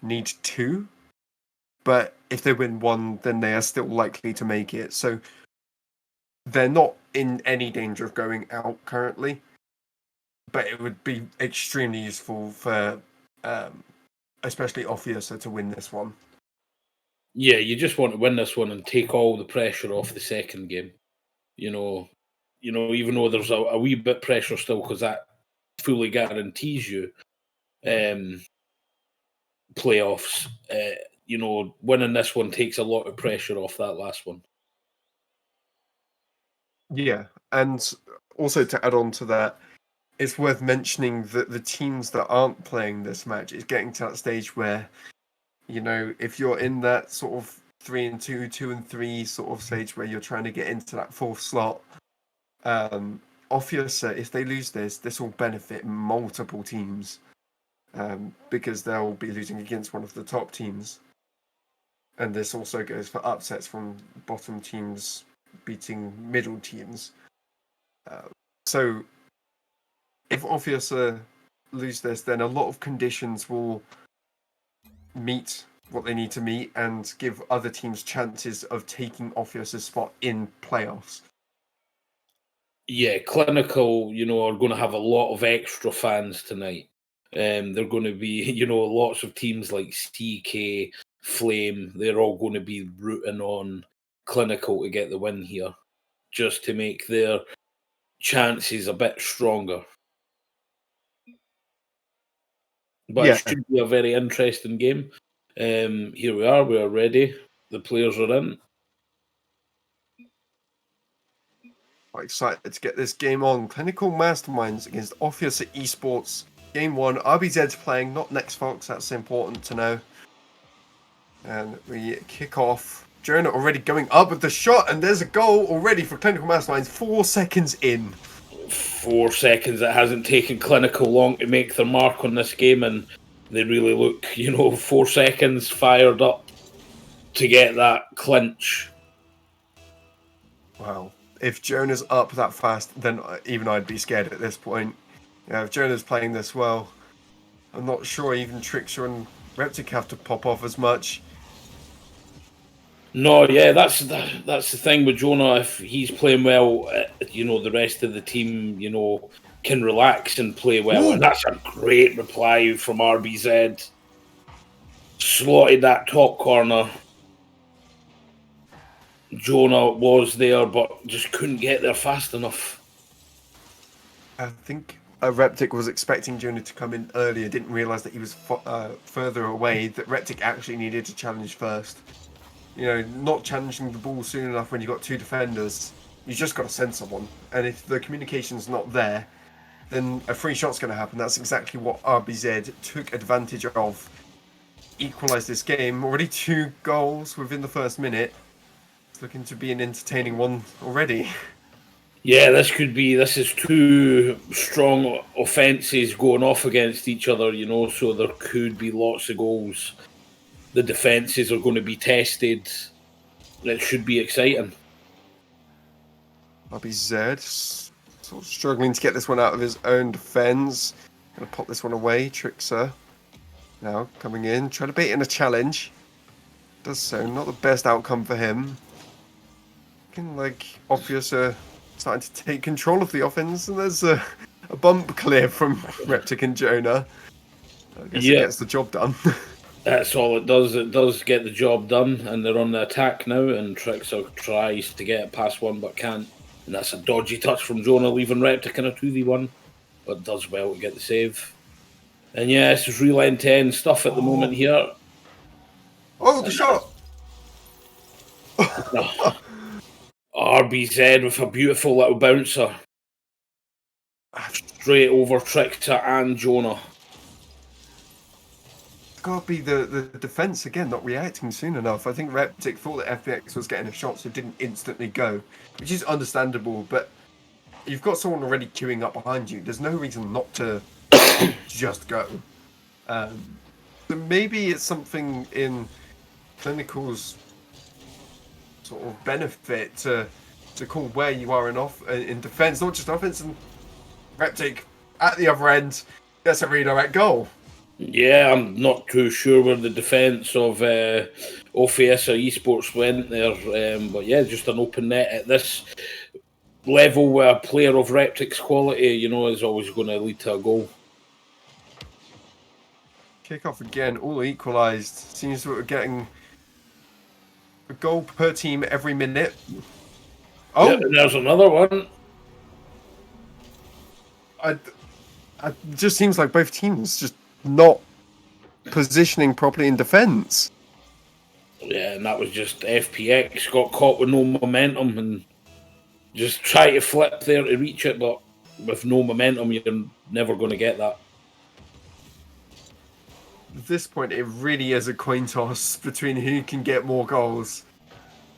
need 2. But if they win 1, then they are still likely to make it. So they're not in any danger of going out currently. But it would be extremely useful for, especially Ophiussa, to win this one. Yeah, you just want to win this one and take all the pressure off the second game. Even though there's a wee bit pressure still, because that fully guarantees you playoffs. Winning this one takes a lot of pressure off that last one. Yeah, and also to add on to that, it's worth mentioning that the teams that aren't playing this match is getting to that stage where, if you're in that sort of 3-2, 2-3 sort of stage where you're trying to get into that 4th slot, Ophiussa, if they lose this will benefit multiple teams, because they'll be losing against one of the top teams. And this also goes for upsets from bottom teams beating middle teams. So if Ophiussa lose this, then a lot of conditions will meet what they need to meet and give other teams chances of taking Ophiussa's spot in playoffs. Yeah, Clinical, are going to have a lot of extra fans tonight. They're going to be, lots of teams like CK, Flame, they're all going to be rooting on Clinical to get the win here, just to make their chances a bit stronger. But It should be a very interesting game. Here we are ready. The players are in. I'm excited to get this game on. Clinical Masterminds against Ophiussa Esports. Game 1. RBZ's playing, not Next Fox. That's important to know. And we kick off. Jonah already going up with the shot, and there's a goal already for Clinical Masterminds. 4 seconds in. 4 seconds. It hasn't taken Clinical long to make their mark on this game, and they really look, 4 seconds fired up to get that clinch. Wow. If Jonah's up that fast, then even I'd be scared at this point. If Jonah's playing this well, I'm not sure even Trickster and Reptic have to pop off as much. No, yeah, that's the thing with Jonah. If he's playing well, the rest of the team, can relax and play well. Ooh. And that's a great reply from RBZ. Slotted that top corner. Jonah was there, but just couldn't get there fast enough. I think Reptic was expecting Jonah to come in earlier, didn't realise that he was further away, that Reptic actually needed to challenge first. Not challenging the ball soon enough when you've got 2 defenders, you just got to send someone. And if the communication's not there, then a free shot's going to happen. That's exactly what RBZ took advantage of. Equalised this game. Already 2 goals within the first minute. It's looking to be an entertaining one already. Yeah, this is 2 strong offences going off against each other, so there could be lots of goals. The defences are going to be tested. It should be exciting. RBZ sort of struggling to get this one out of his own defence. Going to pop this one away. Trickster now coming in, trying to bait in a challenge. Does so. Not the best outcome for him. Looking like Ophiussa starting to take control of the offense, and there's a bump clear from Reptic and Jonah. I guess it gets the job done. That's all it does. It does get the job done, and they're on the attack now, and Trickster tries to get it past one but can't. And that's a dodgy touch from Jonah, leaving Reptic in a 2v1, but does well to get the save. And yeah, this is real intense stuff at the moment here. Oh, the shot! RBZ with a beautiful little bouncer. Straight over Trickster and Jonah. Got to be the defense again, not reacting soon enough. I think Reptic thought that FPX was getting a shot, so it didn't instantly go, which is understandable. But you've got someone already queuing up behind you. There's no reason not to just go. So maybe it's something in Clinical's sort of benefit to call where you are in defense, not just offense. And Reptic at the other end, that's a redirect goal. Yeah, I'm not too sure where the defence of Ophiussa Esports went there, but yeah, just an open net at this level where a player of Reptic's quality, you know, is always going to lead to a goal. Kickoff again, all equalised. Seems that we're getting a goal per team every minute. Oh, yeah, and there's another one. It just seems like both teams just not positioning properly in defence. Yeah, and that was just FPX got caught with no momentum and just try to flip there to reach it, but with no momentum, you're never going to get that. At this point, it really is a coin toss between who can get more goals.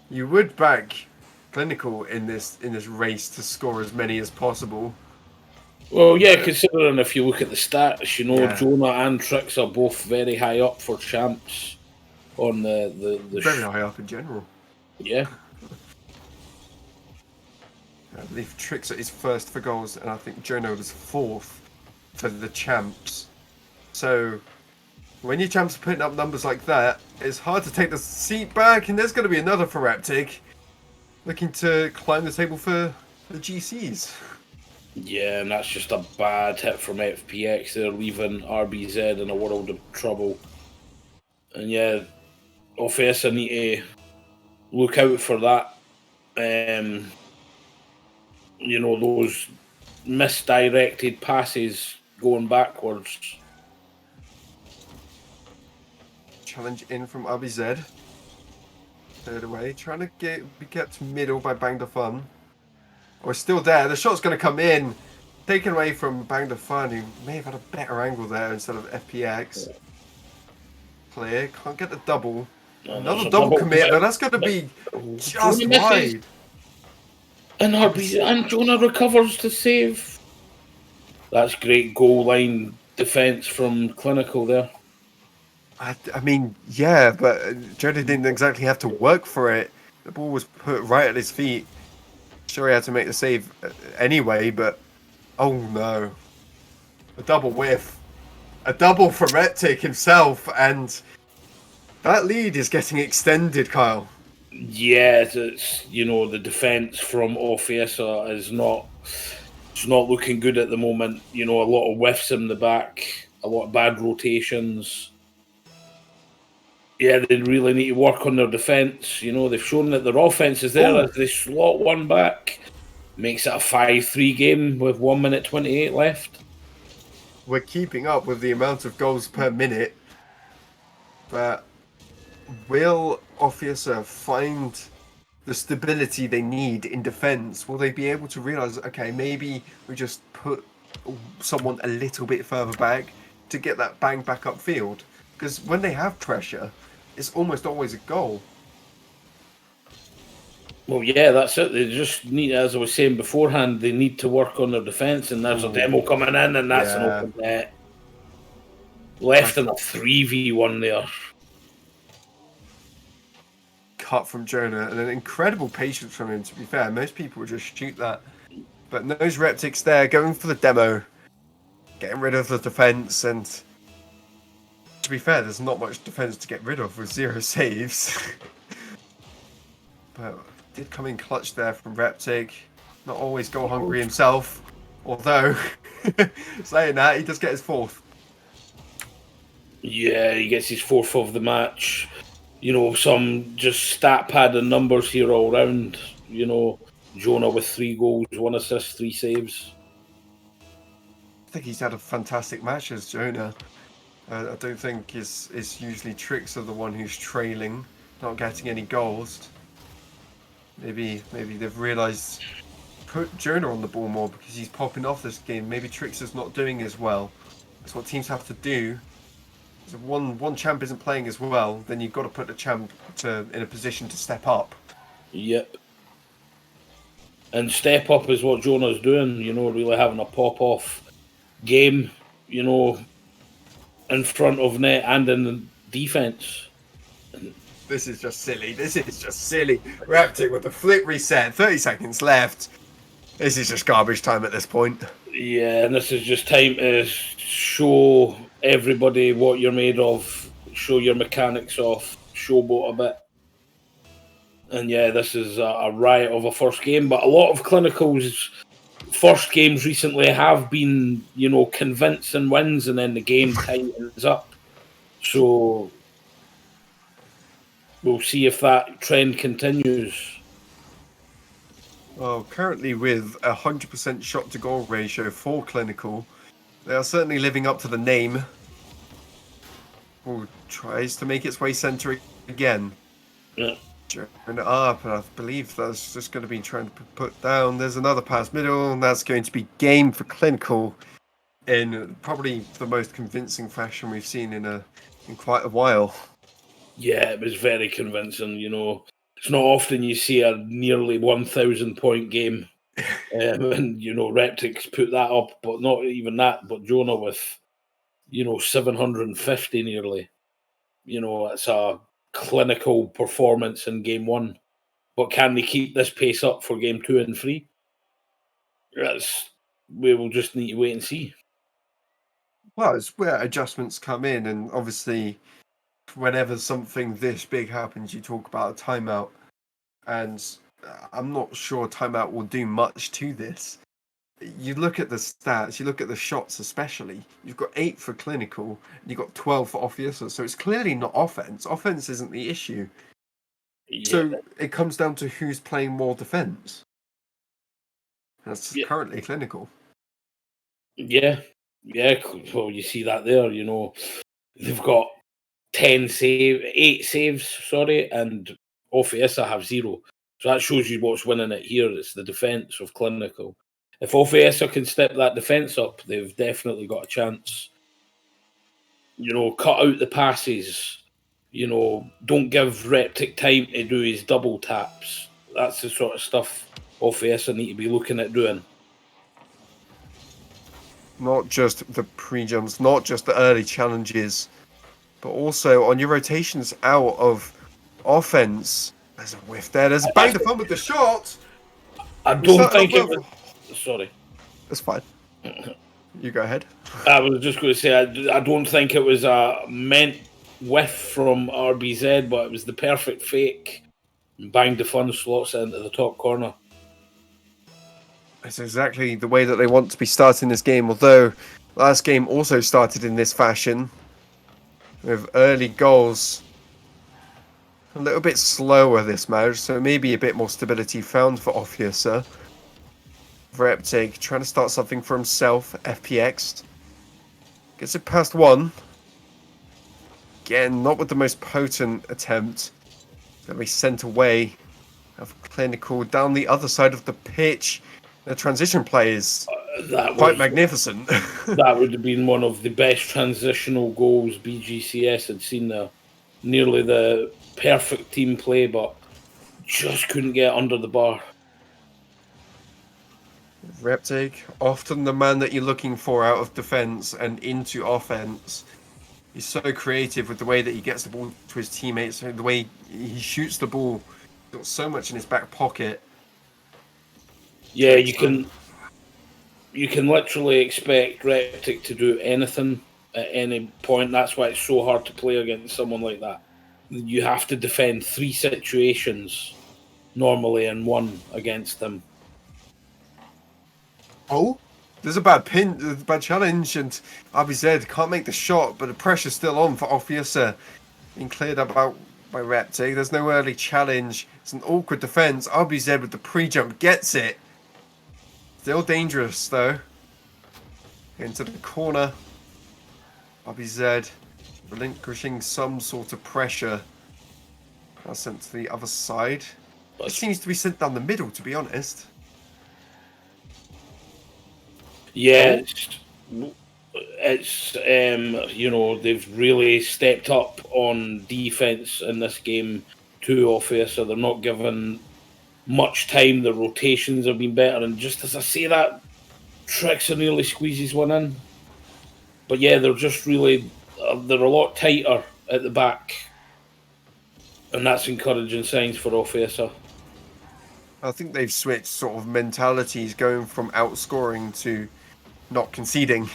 You would back Clinical in this race to score as many as possible. Well, yeah, considering if you look at the stats, you know, Yeah. Jonah and Trix are both very high up for champs on the Very high up in general. Yeah. I believe Trix is first for goals, and I think Jonah was fourth for the champs. So when your champs are putting up numbers like that, it's hard to take the seat back, and there's going to be another for Reptic looking to climb the table for the GCs. Yeah, and that's just a bad hit from FPX. They're leaving RBZ in a world of trouble. And yeah, Ophiussa need to look out for that. You know, those misdirected passes going backwards. Challenge in from RBZ. Third away, trying to be kept middle by Bang the Fun. Or still there. The shot's going to come in. Taken away from Bang the Fun, who may have had a better angle there instead of FPX. Clear. Can't get the double. Another double commit, but that's going to be just wide. And and Jonah recovers to save. That's great goal line defence from Clinical there. I mean, yeah, but Jonah didn't exactly have to work for it. The ball was put right at his feet. Sure, he had to make the save anyway, but oh no. A double whiff. A double from Reptic himself, and that lead is getting extended, Kyle. Yeah, it's, you know, the defence from Ophiussa is not looking good at the moment. You know, a lot of whiffs in the back, a lot of bad rotations. Yeah, they really need to work on their defence. You know, they've shown that their offence is there as they slot one back. Makes it a 5-3 game with 1 minute 28 left. We're keeping up with the amount of goals per minute, but will Ophiussa find the stability they need in defence? Will they be able to realise, okay, maybe we just put someone a little bit further back to get that bang back upfield? Because when they have pressure, it's almost always a goal. Well, yeah, that's it. They just need, as I was saying beforehand, they need to work on their defence, and there's a demo coming in, and that's an open net. Left in a 3v1 there. Cut from Jonah, and an incredible patience from him, to be fair. Most people would just shoot that. But those Reptics there, going for the demo, getting rid of the defence, and to be fair, there's not much defence to get rid of with 0 saves. But did come in clutch there from Reptic. Not always goal hungry himself. Although, saying that, he does get his 4th. Yeah, he gets his 4th of the match. You know, some just stat pad and numbers here all round. You know, Jonah with 3 goals, 1 assist, 3 saves. I think he's had a fantastic match as Jonah. I don't think it's usually Trix are the one who's trailing, not getting any goals. Maybe they've realised put Jonah on the ball more because he's popping off this game. Maybe Trix is not doing as well. That's what teams have to do. If one champ isn't playing as well, then you've got to put the champ in a position to step up. Yep. And step up is what Jonah's doing, you know, really having a pop-off game, you know, in front of net and in the defence. This is just silly. Reptic with the flick reset, 30 seconds left. This is just garbage time at this point. Yeah, and this is just time to show everybody what you're made of, show your mechanics off, showboat a bit. And yeah, this is a riot of a first game, but a lot of Clinical's first games recently have been, convincing wins, and then the game tightens up. So we'll see if that trend continues. Well, currently with 100% shot to goal ratio for Clinical, they are certainly living up to the name. Who tries to make its way centre again. Yeah. Turn it up, and I believe that's just going to be trying to put down. There's another pass middle, and that's going to be game for Clinical in probably the most convincing fashion we've seen in quite a while. Yeah, it was very convincing. It's not often you see a nearly 1,000 point game, and Reptic's put that up, but not even that. But Jonah with 750 nearly. It's a clinical performance in game one. But can they keep this pace up for game 2 and 3? We will just need to wait and see. Well, it's where adjustments come in, and obviously, whenever something this big happens, you talk about a timeout, and I'm not sure timeout will do much to this. You look at the stats, you look at the shots especially, you've got 8 for Clinical, and you've got 12 for Ophiussa, so it's clearly not offense. Offense isn't the issue. Yeah. So it comes down to who's playing more defense. That's currently Clinical. Yeah. Well, you see that there. They've got 8 saves, and Ophiussa have 0. So that shows you what's winning it here. It's the defence of Clinical. If Ophiussa can step that defence up, they've definitely got a chance. Cut out the passes. Don't give Reptic time to do his double taps. That's the sort of stuff Ophiussa need to be looking at doing. Not just the pre-jumps, not just the early challenges, but also on your rotations out of offense. There's a whiff there. There's a bang the fun with the shot. I don't think it was... Sorry. That's fine. You go ahead. I was just going to say, I don't think it was a meant whiff from RBZ, but it was the perfect fake. Bang the fun slots into the top corner. It's exactly the way that they want to be starting this game, although last game also started in this fashion, with early goals. A little bit slower this match, so maybe a bit more stability found for Ophiussa. Reptic trying to start something for himself, FPX. Gets it past 1. Again, not with the most potent attempt. Going to be sent away. Have Clinical down the other side of the pitch. The transition play is quite magnificent. That would have been one of the best transitional goals BGCS had seen there. Nearly the perfect team play, but just couldn't get under the bar. Reptic, often the man that you're looking for out of defense and into offense. He's so creative with the way that he gets the ball to his teammates, the way he shoots the ball. He's got so much in his back pocket. Yeah, you can literally expect Reptic to do anything at any point. That's why it's so hard to play against someone like that. You have to defend 3 situations normally and 1 against them. Oh, there's a bad challenge, and RBZ can't make the shot, but the pressure's still on for Ophiussa. Being cleared up out by Reptic. There's no early challenge. It's an awkward defense. RBZ with the pre-jump gets it. Still dangerous though. Into the corner. RBZ relinquishing some sort of pressure. Now sent to the other side. It seems to be sent down the middle, to be honest. Yeah, it's they've really stepped up on defense in this game to Ophiussa. They're not given much time. The rotations have been better, and just as I say that, Trixer nearly squeezes one in. But yeah, they're just really they're a lot tighter at the back, and that's encouraging signs for Ophiussa. I think they've switched sort of mentalities, going from outscoring to not conceding.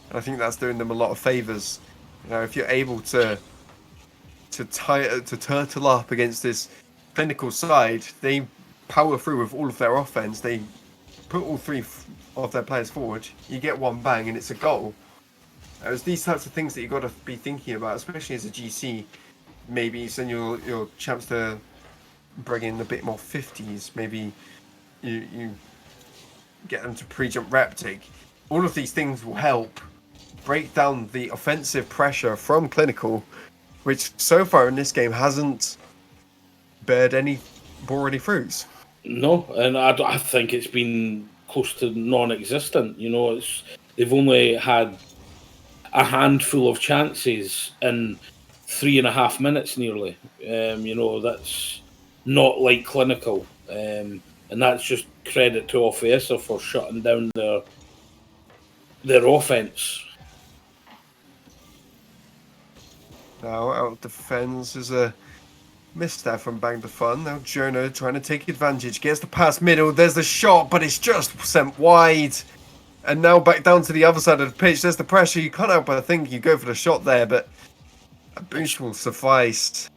And I think that's doing them a lot of favors. You know, if you're able to turtle up against this clinical side, they power through with all of their offense. They put all three of their players forward. You get one bang, and it's a goal. It's these types of things that you've got to be thinking about, especially as a GC. Maybe send your chance to bring in a bit more 50s. Maybe you get them to pre-jump Reptic. All of these things will help break down the offensive pressure from Clinical, which so far in this game hasn't bore any fruits. No, and I think it's been close to non-existent. You know, they've only had a handful of chances in 3.5 minutes nearly. You know, that's not like Clinical. And that's just credit to Ophiussa for shutting down their offense. Now out defends is a miss there from Bang the Fun. Now Jonah trying to take advantage, gets the pass middle, there's the shot, but it's just sent wide. And now back down to the other side of the pitch, there's the pressure. You can't help but think you go for the shot there, but a boost will suffice.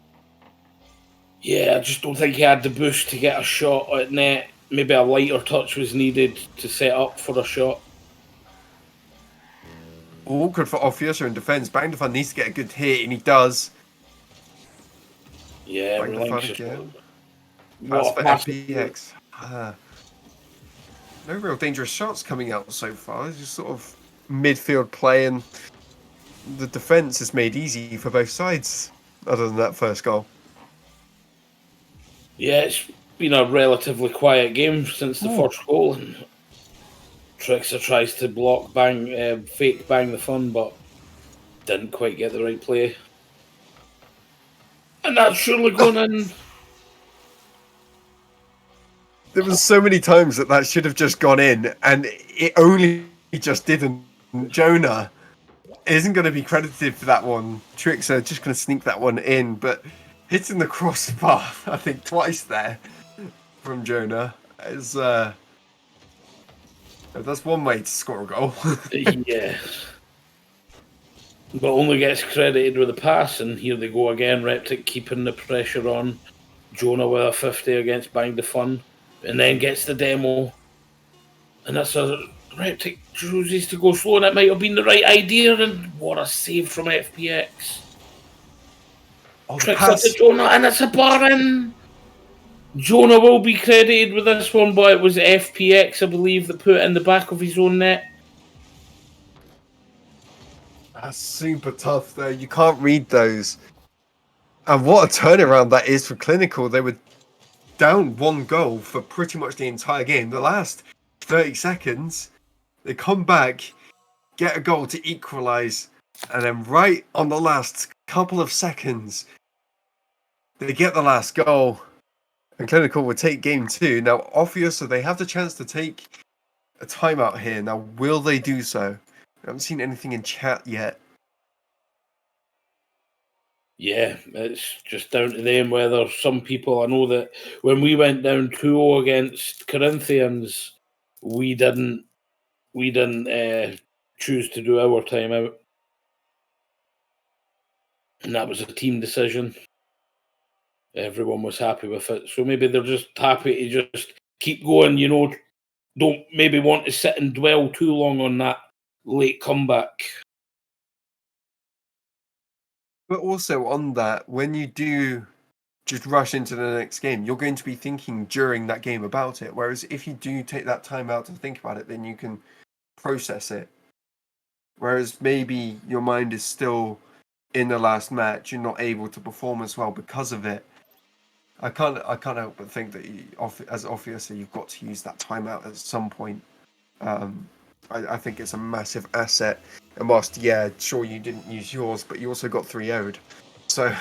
Yeah, I just don't think he had the boost to get a shot at net. Maybe a lighter touch was needed to set up for a shot. Awkward for Ophiussa in defence. Bang the Fun needs to get a good hit, and he does. Yeah, Bang the Fun again. Pass for FPX. No real dangerous shots coming out so far. It's just sort of midfield play, and the defence is made easy for both sides, other than that first goal. Yeah, it's been a relatively quiet game since the first goal. And Trickster tries to block fake Bang the Fun, but didn't quite get the right play. And that's surely gone in. There was so many times that should have just gone in, and it only just didn't. Jonah isn't going to be credited for that one. Tricks are just going to sneak that one in, but hitting the crossbar, I think, twice there from Jonah is that's one way to score a goal. Yeah. But only gets credited with a pass, and here they go again. Reptic keeping the pressure on. Jonah with a 50 against Bang the Fun, and then gets the demo. And that's a Reptic chooses to go slow, and it might have been the right idea. And what a save from FPX. Tricks up to Jonah, and it's a bar in. Jonah will be credited with this one, but it was FPX, I believe, that put it in the back of his own net. That's super tough, though. You can't read those. And what a turnaround that is for Clinical. They were down one goal for pretty much the entire game. The last 30 seconds, they come back, get a goal to equalise, and then right on the last couple of seconds, they get the last goal. And Clinical will take game 2. Now, Ophiussa, they have the chance to take a timeout here. Now, will they do so? I haven't seen anything in chat yet. Yeah, it's just down to them whether some people. I know that when we went down 2-0 against Corinthians, we didn't choose to do our timeout, and that was a team decision. Everyone was happy with it, so maybe they're just happy to just keep going. You know, don't maybe want to sit and dwell too long on that late comeback. But also on that, when you do just rush into the next game, you're going to be thinking during that game about it. Whereas if you do take that time out to think about it, then you can process it. Whereas maybe your mind is still in the last match, you're not able to perform as well because of it. I can't help but think that as Ophiussa, you've got to use that timeout at some point. I think it's a massive asset. And whilst, yeah, sure you didn't use yours, but you also got 3-0'd. So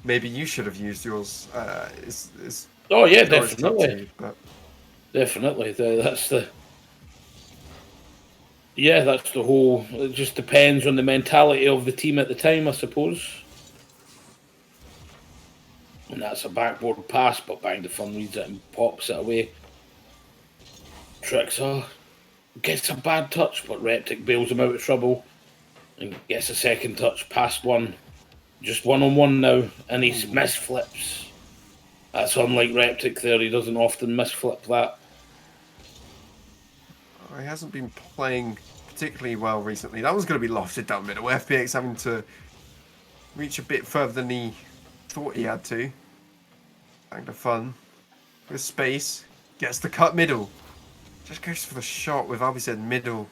maybe you should have used yours. Oh yeah, definitely. But definitely. That's the whole. It just depends on the mentality of the team at the time, I suppose. And that's a backboard pass, but Bang the Fun reads it and pops it away. Tricks are. gets a bad touch, but Reptic bails him out of trouble and gets a second touch past one. Just 1-on-1 now, and he's misflips. That's unlike Reptic there, he doesn't often misflip that. He hasn't been playing particularly well recently. That one's going to be lofted down middle. FPX having to reach a bit further than he thought he had to. Back to fun. With space. Gets the cut middle. Just goes for the shot with RBZ middle.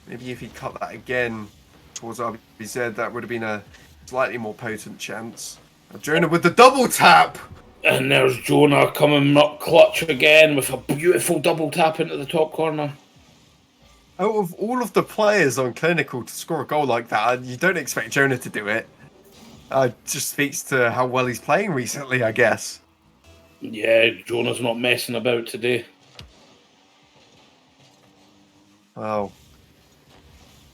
Maybe if he cut that again towards RBZ, that would have been a slightly more potent chance. Jonah with the double tap! And there's Jonah coming up clutch again with a beautiful double tap into the top corner. Out of all of the players on Clinical to score a goal like that, you don't expect Jonah to do it. Just speaks to how well he's playing recently, I guess. Yeah, Jonah's not messing about today. Wow.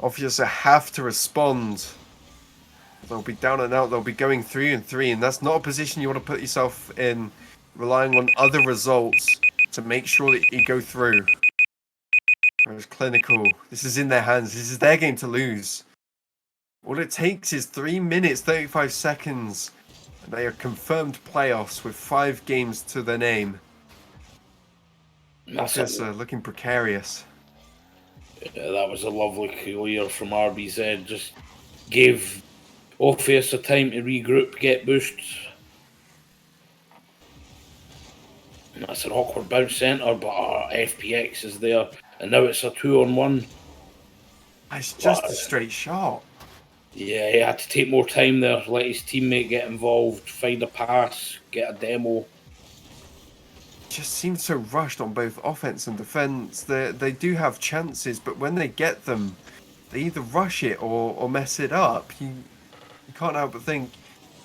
Ophiussa have to respond. They'll be down and out. They'll be going 3-3, and that's not a position you want to put yourself in, relying on other results to make sure that you go through. Whereas Clinical, this is in their hands. This is their game to lose. All it takes is 3 minutes, 35 seconds, and they are confirmed playoffs with 5 games to their name. Ophiussa looking precarious. Yeah, that was a lovely clear from RBZ. Just gave Ophiussa time to regroup, get boosts. And that's an awkward bounce centre, but our FPX is there. And now it's a 2-on-1. It's just a straight shot. Yeah, he had to take more time there, let his teammate get involved, find a pass, get a demo. Just seems so rushed on both offense and defense. They do have chances, but when they get them, they either rush it or mess it up. You can't help but think,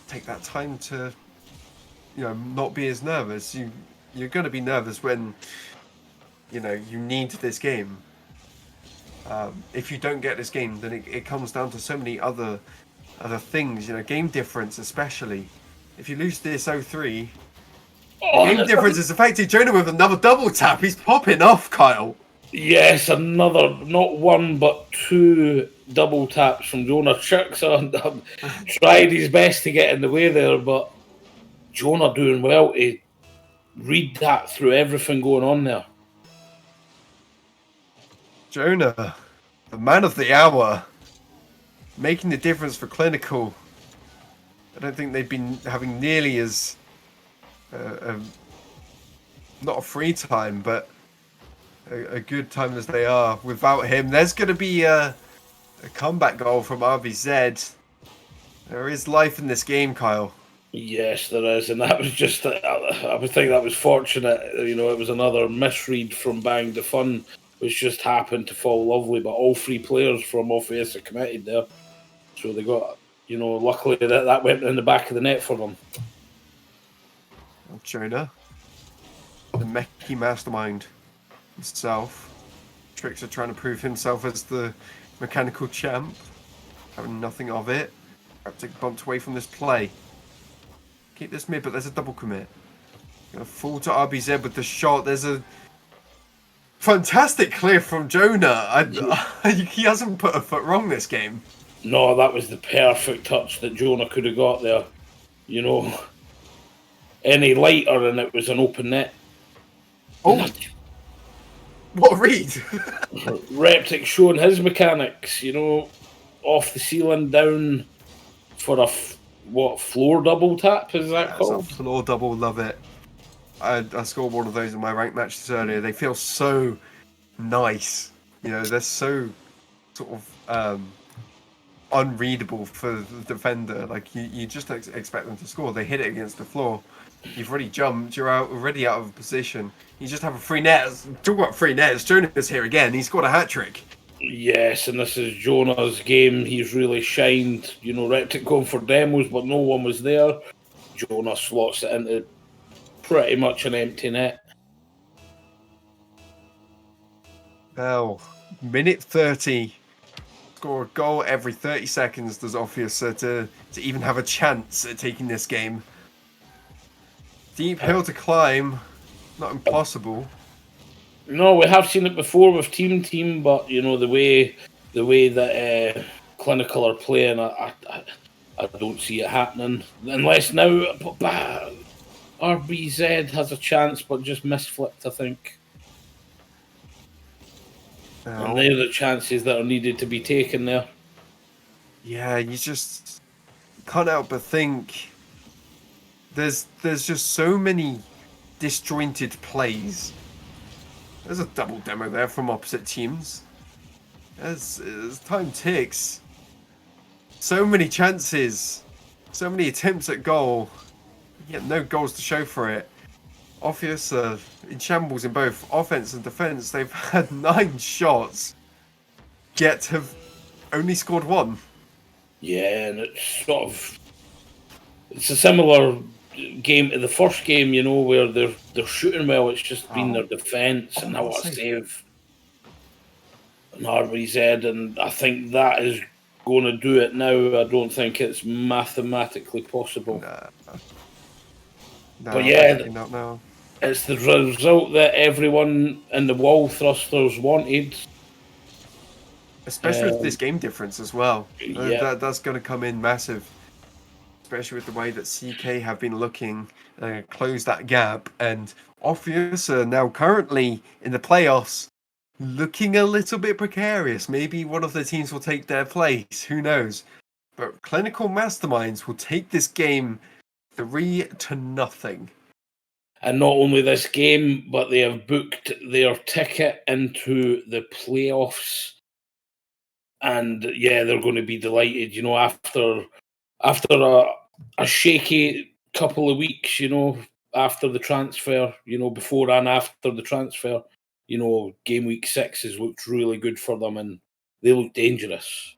take that time to, not be as nervous. You're going to be nervous when, you need this game. If you don't get this game, then it comes down to so many other things. Game difference especially. If you lose this 0-3. Game difference is affected. Jonah with another double tap. He's popping off, Kyle. Yes, another, not one, but 2 double taps from Jonah. Chirks tried his best to get in the way there, but Jonah doing well to read that through everything going on there. Jonah, the man of the hour, making the difference for Clinical. I don't think they've been having nearly as... not a free time, but a good time as they are without him. There's going to be a comeback goal from RBZ. There is life in this game, Kyle. Yes, there is, and that was just, I would think that was fortunate. It was another misread from Bang the Fun, which just happened to fall lovely, but all 3 players from Ophiussa committed there. So they got, luckily that went in the back of the net for them. Jonah, the Mechie mastermind himself. Tricks are trying to prove himself as the mechanical champ. Having nothing of it. Reptic bumped away from this play. Keep this mid, but there's a double commit. Gonna fall to RBZ with the shot. There's a fantastic clear from Jonah. He hasn't put a foot wrong this game. No, that was the perfect touch that Jonah could have got there. Any lighter and it was an open net. Oh, what a read! Reptic showing his mechanics, off the ceiling down for a floor double tap, is that called? It's a floor double, love it. I scored one of those in my ranked matches earlier. They feel so nice. They're so sort of unreadable for the defender. Like you just expect them to score. They hit it against the floor. You've already jumped. You're already out of position. You just have a free net. Talk about free nets. Jonah's here again. He scored a hat trick. Yes, and this is Jonah's game. He's really shined. Reptic going for demos, but no one was there. Jonah slots it into pretty much an empty net. Now, minute 30. Score a goal every 30 seconds does Ophiussa to even have a chance at taking this game. Deep hill to climb. Not impossible. No, we have seen it before with team, but you know the way that Clinical are playing, I don't see it happening unless now RBZ has a chance, but just misflipped, I think. And they're the chances that are needed to be taken there. Yeah, you just can't help but think there's just so many disjointed plays. There's a double demo there from opposite teams. As time ticks, so many chances, so many attempts at goal, yet no goals to show for it. Ophiussa in shambles in both offense and defense. They've had 9 shots, yet have only scored 1. Yeah, and it's a similar game to the first game, you know, where they're shooting well. It's just been their defence and now what a save. And RBZ, and I think that is going to do it now. I don't think it's mathematically possible. No, but yeah, not now. It's the result that everyone in the wall thrusters wanted. Especially with this game difference as well. Yeah. That's going to come in massive. Especially with the way that CK have been looking close that gap. And Ophiussa now currently in the playoffs looking a little bit precarious. Maybe one of the teams will take their place. Who knows? But Clinical Masterminds will take this game 3-0. And not only this game, but they have booked their ticket into the playoffs. And yeah, they're going to be delighted, you know, after a shaky couple of weeks, you know, after the transfer, you know, before and after the transfer, you know, game week 6 has looked really good for them and they look dangerous.